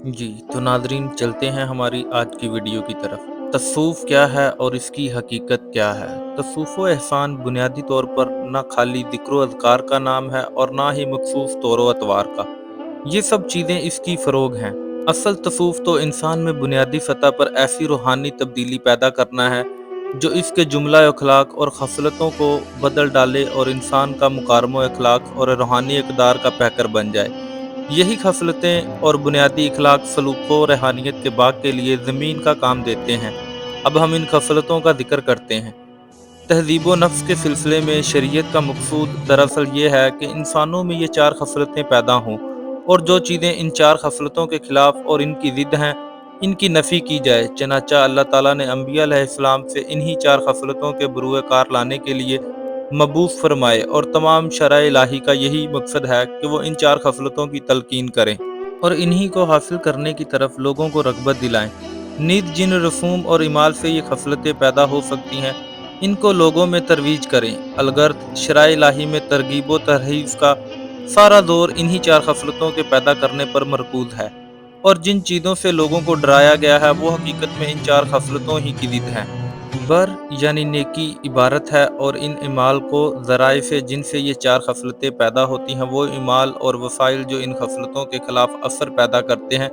جی تو ناظرین چلتے ہیں ہماری آج کی ویڈیو کی طرف۔ تصوف کیا ہے اور اس کی حقیقت کیا ہے؟ تصوف و احسان بنیادی طور پر نہ خالی ذکر و اذکار کا نام ہے اور نہ ہی مخصوص طور و اتوار کا۔ یہ سب چیزیں اس کی فروغ ہیں۔ اصل تصوف تو انسان میں بنیادی سطح پر ایسی روحانی تبدیلی پیدا کرنا ہے جو اس کے جملہ اخلاق اور خصلتوں کو بدل ڈالے اور انسان کا مکارم و اخلاق اور روحانی اقدار کا پیکر بن جائے۔ یہی خصلتیں اور بنیادی اخلاق سلوک و روحانیت کے باغ کے لیے زمین کا کام دیتے ہیں۔ اب ہم ان خصلتوں کا ذکر کرتے ہیں۔ تہذیب و نفس کے سلسلے میں شریعت کا مقصود دراصل یہ ہے کہ انسانوں میں یہ چار خصلتیں پیدا ہوں، اور جو چیزیں ان چار خصلتوں کے خلاف اور ان کی ضد ہیں ان کی نفی کی جائے۔ چنانچہ اللہ تعالیٰ نے انبیاء علیہ السلام سے انہی چار خصلتوں کے بروئے کار لانے کے لیے مبعوث فرمائے، اور تمام شرع الہی کا یہی مقصد ہے کہ وہ ان چار خصلتوں کی تلقین کریں اور انہی کو حاصل کرنے کی طرف لوگوں کو رغبت دلائیں۔ نیز جن رسوم اور اعمال سے یہ خصلتیں پیدا ہو سکتی ہیں ان کو لوگوں میں ترویج کریں۔ الغرض شرع الہی میں ترغیب و ترہیب کا سارا زور انہی چار خصلتوں کے پیدا کرنے پر مرکوز ہے، اور جن چیزوں سے لوگوں کو ڈرایا گیا ہے وہ حقیقت میں ان چار خصلتوں ہی کی ضد ہیں۔ بر یعنی نیکی عبارت ہے، اور ان اعمال کو ذرائع سے جن سے یہ چار خصلتیں پیدا ہوتی ہیں وہ اعمال اور وسائل جو ان خصلتوں کے خلاف اثر پیدا کرتے ہیں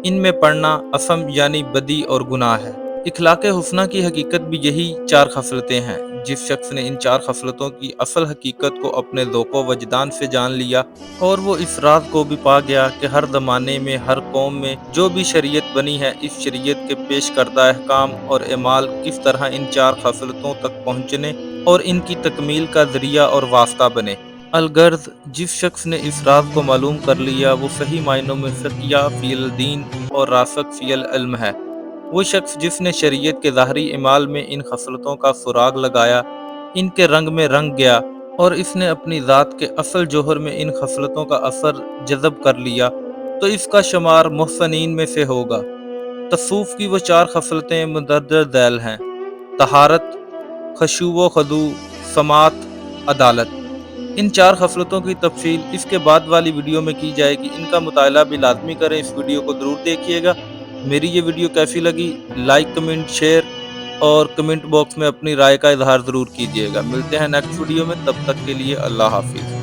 ان میں پڑنا اثم یعنی بدی اور گناہ ہے۔ اخلاق حسنہ کی حقیقت بھی یہی چار خصلتیں ہیں۔ جس شخص نے ان چار خصلتوں کی اصل حقیقت کو اپنے ذوق و وجدان سے جان لیا اور وہ اس راز کو بھی پا گیا کہ ہر زمانے میں ہر قوم میں جو بھی شریعت بنی ہے اس شریعت کے پیش کردہ احکام اور اعمال کس طرح ان چار خصلتوں تک پہنچنے اور ان کی تکمیل کا ذریعہ اور واسطہ بنے۔ الغرض جس شخص نے اس راز کو معلوم کر لیا وہ صحیح معنوں میں فقیہ فی الدین اور راسخ فی العلم ہے۔ وہ شخص جس نے شریعت کے ظاہری اعمال میں ان خصلتوں کا سراغ لگایا، ان کے رنگ میں رنگ گیا، اور اس نے اپنی ذات کے اصل جوہر میں ان خصلتوں کا اثر جذب کر لیا تو اس کا شمار محسنین میں سے ہوگا۔ تصوف کی وہ چار خصلتیں مندرجہ ذیل ہیں: طہارت، خشوع و خضوع، سماعت، عدالت۔ ان چار خصلتوں کی تفصیل اس کے بعد والی ویڈیو میں کی جائے گی، ان کا مطالعہ بھی لازمی کریں۔ اس ویڈیو کو ضرور دیکھیے گا۔ میری یہ ویڈیو کیسی لگی لائک، کمنٹ، شیئر اور کمنٹ باکس میں اپنی رائے کا اظہار ضرور کیجیے گا۔ ملتے ہیں نیکسٹ ویڈیو میں، تب تک کے لیے اللہ حافظ۔